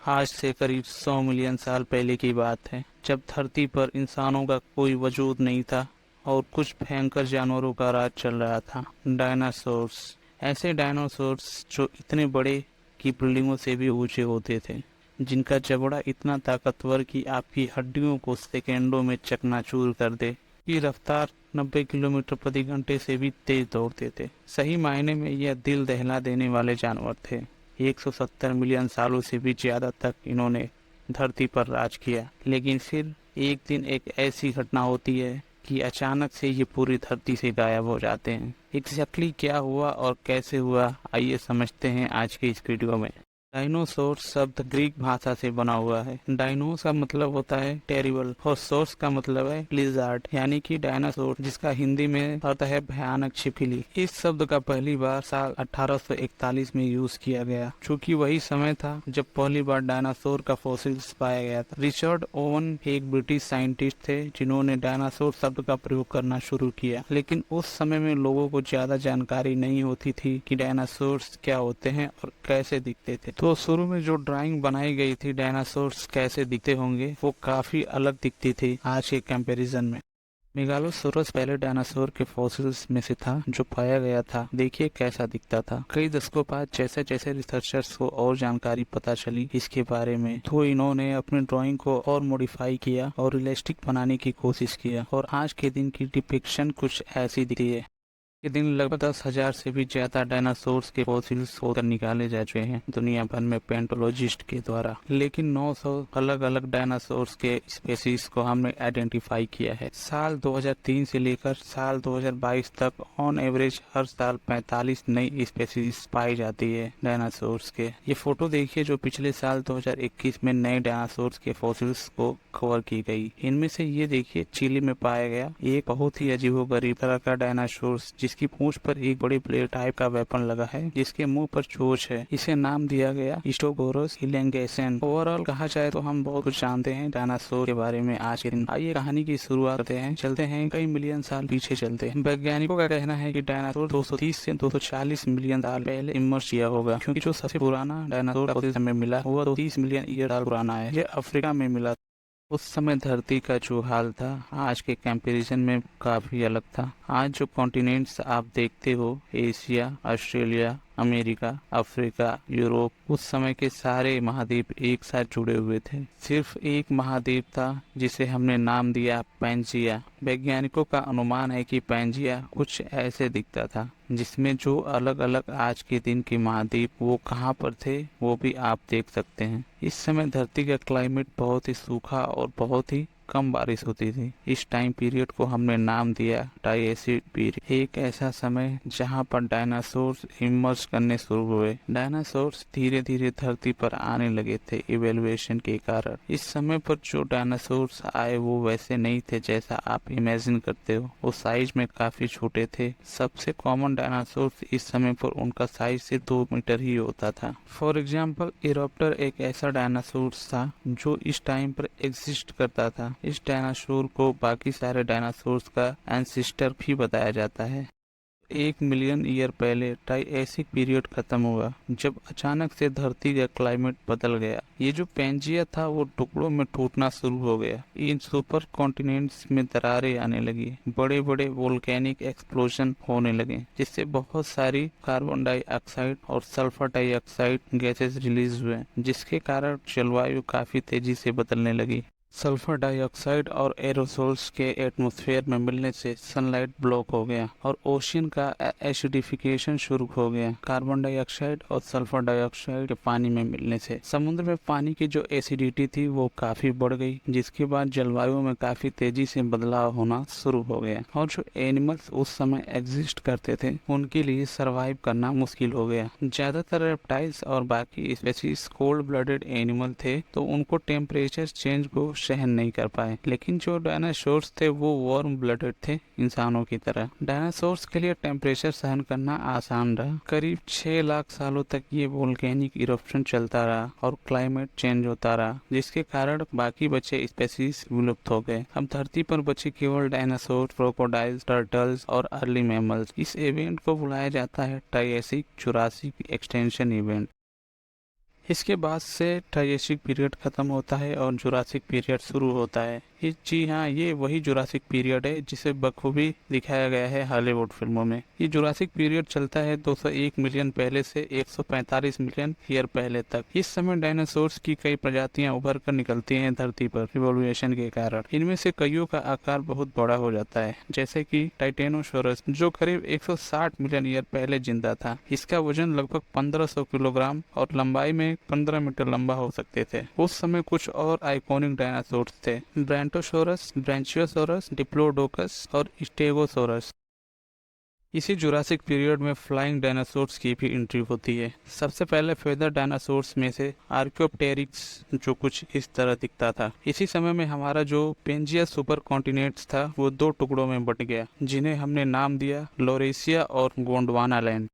आज से करीब 100 मिलियन साल पहले की बात है, जब धरती पर इंसानों का कोई वजूद नहीं था और कुछ भयंकर जानवरों का राज चल रहा था। डायनासोर्स। ऐसे डायनासोर्स जो इतने बड़े कि बिल्डिंगों से भी ऊंचे होते थे, जिनका जबड़ा इतना ताकतवर कि आपकी हड्डियों को सेकेंडों में चकनाचूर कर दे, की रफ्तार 90 किलोमीटर प्रति घंटे से भी तेज दौड़ते थे। सही मायने में यह दिल दहला देने वाले जानवर थे। 170 मिलियन सालों से भी ज्यादा तक इन्होंने धरती पर राज किया, लेकिन फिर एक दिन एक ऐसी घटना होती है कि अचानक से ये पूरी धरती से गायब हो जाते हैं। एग्जैक्टली क्या हुआ और कैसे हुआ, आइए समझते हैं आज के इस वीडियो में। डायनोसोर शब्द ग्रीक भाषा से बना हुआ है। डायनोस का मतलब होता है टेरिबल और सोर्स का मतलब है लिजार्ड, यानी कि डायनासोर, जिसका हिंदी में अर्थ है भयानक छिपकली। इस शब्द का पहली बार साल 1841 में यूज किया गया, चूँकि वही समय था जब पहली बार डायनासोर का फॉसिल्स पाया गया था। रिचर्ड ओवन एक ब्रिटिश साइंटिस्ट थे जिन्होंने डायनासोर शब्द का प्रयोग करना शुरू किया, लेकिन उस समय में लोगों को ज्यादा जानकारी नहीं होती थी कि डायनासोर्स क्या होते हैं और कैसे दिखते थे। तो शुरू में जो ड्राइंग बनाई गई थी डायनासोर्स कैसे दिखते होंगे, वो काफी अलग दिखती थी आज के कंपैरिजन में। मेगालोसोरस पहले डायनासोर के फॉसिल्स में से था जो पाया गया था। देखिए कैसा दिखता था। कई दशकों बाद जैसे जैसे रिसर्चर्स को और जानकारी पता चली इसके बारे में, तो इन्होंने अपनी ड्राइंग को और मॉडिफाई किया और रियलिस्टिक बनाने की कोशिश किया, और आज के दिन की डिपिक्शन कुछ ऐसी दिखती है। के दिन लगभग 10,000 से भी ज्यादा डायनासोर्स के फॉसिल्स होकर निकाले जा चुके हैं दुनिया भर में पेंटोलॉजिस्ट के द्वारा, लेकिन 900 अलग अलग डायनासोर्स के स्पेसीज को हमने आइडेंटिफाई किया है। साल 2003 से लेकर साल 2022 तक ऑन एवरेज हर साल 45 नई स्पेसीज पाई जाती है डायनासोर्स के। ये फोटो देखिए जो पिछले साल 2021 में नए डायनासोर्स के फॉसिल्स को कवर की गई। इनमें से ये देखिए चिली में पाया गया एक बहुत ही अजीबोगरीब तरह का डायनासोर्स, जिसकी पूंछ पर एक बड़ी ब्लेड टाइप का वेपन लगा है, जिसके मुंह पर चोंच है। इसे नाम दिया गया स्टेगोरोस इलेंगेसन। ओवरऑल कहा जाए तो हम बहुत कुछ जानते हैं डायनासोर के बारे में आज के दिन। आइए कहानी की शुरुआत करते हैं। चलते हैं कई मिलियन साल पीछे चलते हैं। वैज्ञानिकों का कहना है कि डायनासोर 230 से 240 मिलियन साल पहले इमर्ज किया होगा, क्योंकि जो सबसे पुराना डायनासोर हमें मिला हुआ 30 मिलियन ईयर साल पुराना है। यह अफ्रीका में मिला। उस समय धरती का जो हाल था आज के कंपैरिजन में काफी अलग था। आज जो कॉन्टिनेंट्स आप देखते हो, Asia, Australia, America, Africa, Europe, उस समय के सारे महाद्वीप एक साथ जुड़े हुए थे। सिर्फ एक महाद्वीप था जिसे हमने नाम दिया पैंजिया। वैज्ञानिकों का अनुमान है कि पैंजिया कुछ ऐसे दिखता था, जिसमें जो अलग अलग आज के दिन के महाद्वीप वो कहाँ पर थे वो भी आप देख सकते हैं। इस समय धरती का क्लाइमेट बहुत ही सूखा और बहुत ही कम बारिश होती थी। इस टाइम पीरियड को हमने नाम दिया ट्रायसिक पीरियड। एक ऐसा समय जहां पर डायनासोर्स इमर्ज करने शुरू हुए। डायनासोर्स धीरे धीरे धरती पर आने लगे थे इवेल्युएशन के कारण। इस समय पर जो डायनासोर्स आए वो वैसे नहीं थे जैसा आप इमेजिन करते हो। वो साइज में काफी छोटे थे। सबसे कॉमन डायनासोर्स इस समय पर उनका साइज से 2 मीटर ही होता था। फॉर एग्जाम्पल इरोप्टर एक ऐसा डायनासोर्स था जो इस टाइम पर एग्जिस्ट करता था। इस डायनासोर को बाकी सारे डायनासोर्स का एंसिस्टर भी बताया जाता है। 1 मिलियन ईयर पहले ट्रायसिक पीरियड खत्म हुआ, जब अचानक से धरती का क्लाइमेट बदल गया। ये जो पेंजिया था वो टुकड़ों में टूटना शुरू हो गया। इन सुपर कॉन्टिनेंट्स में दरारें आने लगी, बड़े बड़े वोल्केनिक एक्सप्लोजन होने लगे, जिससे बहुत सारी कार्बन डाइऑक्साइड और सल्फर डाइऑक्साइड गैसेस रिलीज हुए, जिसके कारण जलवायु काफी तेजी से बदलने लगी। सल्फर डाइऑक्साइड और एरोसोल्स के एटमॉस्फेयर में मिलने से सनलाइट ब्लॉक हो गया और ओशियन का एसिडिफिकेशन शुरू हो गया। कार्बन डाइऑक्साइड और सल्फर डाइऑक्साइड के पानी में मिलने से समुद्र में पानी की जो एसिडिटी थी वो काफी बढ़ गई, जिसके बाद जलवायु में काफी तेजी से बदलाव होना शुरू हो गया। और जो एनिमल्स उस समय एग्जिस्ट करते थे उनके लिए सरवाइव करना मुश्किल हो गया। ज्यादातर रेप्टाइल्स और बाकी स्पेसीज कोल्ड ब्लडेड एनिमल थे, तो उनको टेम्परेचर चेंज को सहन नहीं कर पाए। लेकिन जो डायनासोर्स थे वो वार्म ब्लडेड थे, इंसानों की तरह। डायनासोर्स के लिए टेम्परेचर सहन करना आसान रहा। करीब 6 लाख सालों तक ये वोल्केनिक इरप्शन चलता रहा और क्लाइमेट चेंज होता रहा, जिसके कारण बाकी बचे स्पेसीज विलुप्त हो गए। अब धरती पर बचे केवल डायनासोर, क्रोकोडाइल्स, टर्टल्स और अर्ली मैमल्स। इस इवेंट को बुलाया जाता है ट्रायसिक जुरासिक एक्सटेंशन इवेंट। इसके बाद से ट्रायसिक पीरियड खत्म होता है और जुरासिक पीरियड शुरू होता है। जी हाँ, ये वही जुरासिक पीरियड है जिसे बखूबी दिखाया गया है हॉलीवुड फिल्मों में। ये जुरासिक पीरियड चलता है 201 मिलियन पहले से 145 मिलियन ईयर पहले तक। इस समय डायनासोर्स की कई प्रजातियां उभर कर निकलती हैं धरती पर इवोल्यूशन के कारण। इनमें से कईयों का आकार बहुत बड़ा हो जाता है, जैसे कि टाइटेनोसोरस जो करीब 160 मिलियन ईयर पहले जिंदा था। इसका वजन लगभग 1500 किलोग्राम और लंबाई में 15 मीटर लंबा हो सकते थे। उस समय कुछ और आइकॉनिक डायनासोर्स थे, ब्रांटोसोरस, ब्रांचियोसोरस, डिप्लोडोकस और स्टेगोसोरस। इसी जुरासिक पीरियड में फ्लाइंग डायनासोर्स की भी एंट्री होती है। सबसे पहले फेदर डायनासोर्स में से आर्कियोप्टेरिक्स जो कुछ इस तरह दिखता था। इसी समय में हमारा जो पेंजिया सुपर कॉन्टिनेंट्स था वो दो टुकड़ों में बट गया, जिन्हें हमने नाम दिया लोरेशिया और गोंडवाना लैंड।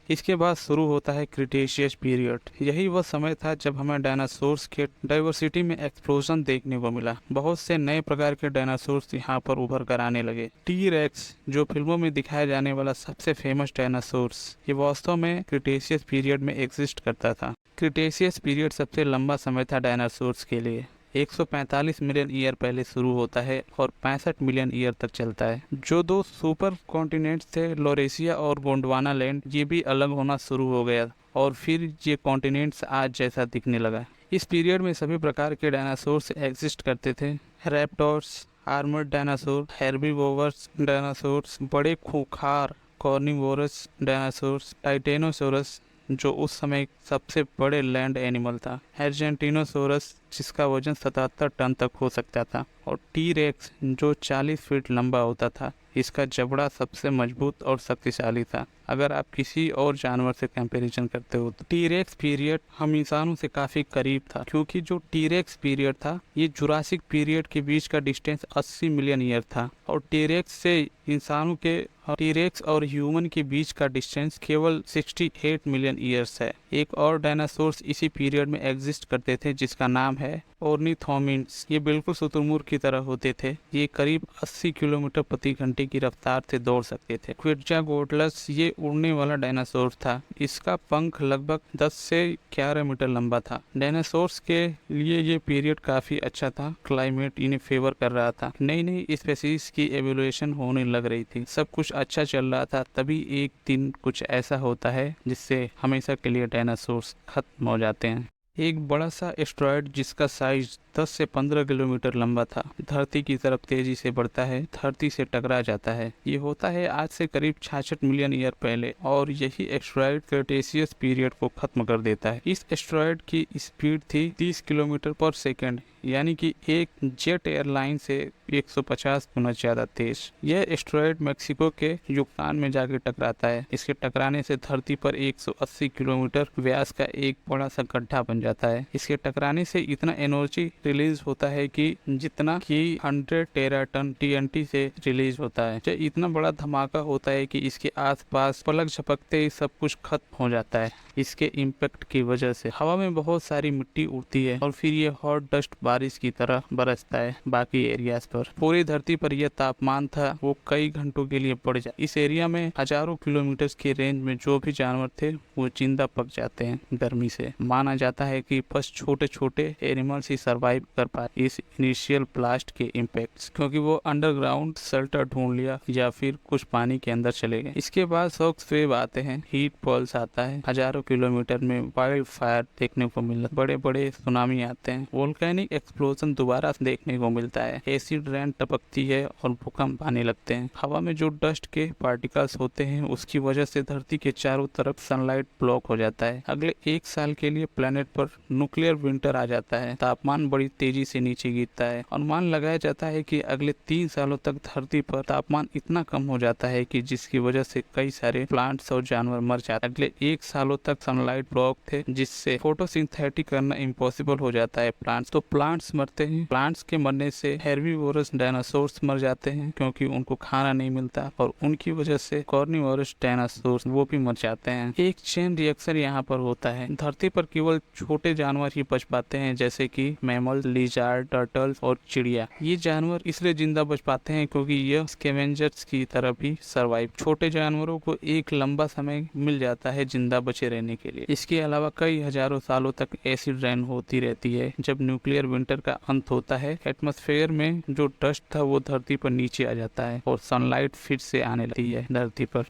इसके बाद शुरू होता है क्रिटेशियस पीरियड। यही वह समय था जब हमें डायनासोर्स के डाइवर्सिटी में एक्सप्लोजन देखने को मिला। बहुत से नए प्रकार के डायनासोर्स यहाँ पर उभर कर आने लगे। टी रेक्स जो फिल्मों में दिखाया जाने वाला सबसे फेमस डायनासोर्स, ये वास्तव में क्रिटेशियस पीरियड में एग्जिस्ट करता था। क्रिटेशियस पीरियड सबसे लंबा समय था डायनासोर्स के लिए। 145 मिलियन ईयर पहले शुरू होता है और 65 मिलियन ईयर तक चलता है। जो दो सुपर कॉन्टिनेंट्स थे लोरेशिया और गोंडवाना लैंड, ये भी अलग होना शुरू हो गया और फिर ये कॉन्टिनेंट्स आज जैसा दिखने लगा। इस पीरियड में सभी प्रकार के डायनासोर्स एग्जिस्ट करते थे। रैप्टोर्स, आर्मर्ड डायनासोर, हेर्बीवोरस डायनासोर्स, बड़े खूंखार कॉर्निवोरस डायनासोर्स, टाइटेनोसोरस जो उस समय सबसे बड़े लैंड एनिमल था, अर्जेंटिनोसोरस जिसका वजन 77 टन तक हो सकता था, और टी रेक्स जो 40 फीट लंबा होता था। इसका जबड़ा सबसे मजबूत और शक्तिशाली था अगर आप किसी और जानवर से कंपैरिजन करते हो तो। टी रेक्स पीरियड हम इंसानों से काफी करीब था, क्योंकि जो टी रेक्स पीरियड था ये जुरासिक पीरियड के बीच का डिस्टेंस 80 मिलियन ईयर था, और टी रेक्स से इंसानों के टी-रेक्स और ह्यूमन के बीच का डिस्टेंस केवल 68 मिलियन ईयर्स है। एक और डायनासोर्स इसी पीरियड में एग्जिस्ट करते थे जिसका नाम है ऑर्निथोमिन्स। ये बिल्कुल शुतुरमुर्ग की तरह होते थे। ये करीब 80 किलोमीटर प्रति घंटे की रफ्तार से दौड़ सकते थे। क्विट्जागोटलस ये उड़ने वाला डायनासोर था। इसका पंख लगभग 10 से 11 मीटर लंबा था। डायनासोर्स के लिए ये पीरियड काफी अच्छा था। क्लाइमेट इन्हें फेवर कर रहा था। नई नई स्पेसीज की एवोल्यूशन होने लग रही थी। सब कुछ अच्छा चल रहा था। तभी एक दिन कुछ ऐसा होता है जिससे हमेशा के लिए डायनासोर्स खत्म हो जाते हैं। एक बड़ा सा एस्ट्रॉयड जिसका साइज 10 से 15 किलोमीटर लंबा था, धरती की तरफ तेजी से बढ़ता है, धरती से टकरा जाता है। ये होता है आज से करीब 66 मिलियन ईयर पहले, और यही एस्ट्रॉयड क्रेटेशियस पीरियड को खत्म कर देता है। इस एस्ट्रॉयड की स्पीड थी 30 किलोमीटर पर सेकेंड, यानी कि एक जेट एयरलाइन से 150 गुना ज्यादा तेज। यह एस्ट्रॉयड मेक्सिको के युक्तान में जाके टकराता है। इसके टकराने से धरती पर 180 किलोमीटर व्यास का एक बड़ा सा गड्ढा बन जाता है। इसके टकराने से इतना एनर्जी रिलीज होता है कि जितना कि 100 टेराटन TNT से रिलीज होता है। जब इतना बड़ा धमाका होता है कि इसके आसपास पलक झपकते ही सब कुछ खत्म हो जाता है। इसके इम्पैक्ट की वजह से हवा में बहुत सारी मिट्टी उड़ती है और फिर ये हॉट डस्ट बारिश की तरह बरसता है बाकी एरियाज पर। पूरी धरती पर यह तापमान था वो कई घंटों के लिए बढ़ जाए। इस एरिया में हजारों किलोमीटर के रेंज में जो भी जानवर थे वो जिंदा पक जाते हैं गर्मी से। माना जाता है कि बस छोटे छोटे एनिमल्स ही सर्वाइव कर पाए इस इनिशियल ब्लास्ट के इम्पैक्ट्स, क्योंकि वो अंडरग्राउंड शेल्टर ढूंढ लिया या फिर कुछ पानी के अंदर चले गए। इसके बाद शॉक वेव आते हैं, हीट पल्स आता है, हजारों किलोमीटर में वाइल्ड फायर देखने को मिलता, बड़े बड़े सुनामी आते हैं, वोल्केनिक एक्सप्लोजन दोबारा देखने को मिलता है, एसिड रेन टपकती है और भूकंप आने लगते हैं। हवा में जो डस्ट के पार्टिकल्स होते हैं उसकी वजह से धरती के चारों तरफ सनलाइट ब्लॉक हो जाता है। अगले 1 साल के लिए प्लेनेट पर न्यूक्लियर विंटर आ जाता है। तापमान बड़ी तेजी से नीचे गिरता है। अनुमान लगाया जाता है कि अगले 3 सालों तक धरती पर तापमान इतना कम हो जाता है कि जिसकी वजह से कई सारे प्लांट्स और जानवर मर जाते हैं। अगले 1 सालों तक सनलाइट ब्लॉक थे जिससे फोटोसिंथेटिक करना इम्पॉसिबल हो जाता है प्लांट्स। तो प्लांट प्लांट्स मरते हैं। प्लांट्स के मरने से हेर्बीवोरस डायनासोर्स मर जाते हैं क्योंकि उनको खाना नहीं मिलता, और उनकी वजह से कार्निवोरस डायनासोर्स वो भी मर जाते हैं। एक चेन रिएक्शन यहाँ पर होता है। धरती पर केवल छोटे जानवर ही बच पाते हैं, जैसे कि मैमल, लिजार्ड, टर्टल्स और चिड़िया। ये जानवर इसलिए जिंदा बच पाते हैं क्योंकि यह स्कैवेंजर्स की तरह भी सर्वाइव। छोटे जानवरों को एक लंबा समय मिल जाता है जिंदा बचे रहने के लिए। इसके अलावा कई हजारों सालों तक एसिड रेन होती रहती है। जब न्यूक्लियर विंटर का अंत होता है, एटमॉस्फेयर में जो डस्ट था वो धरती पर नीचे आ जाता है और सनलाइट फिर से आने लगती है धरती पर।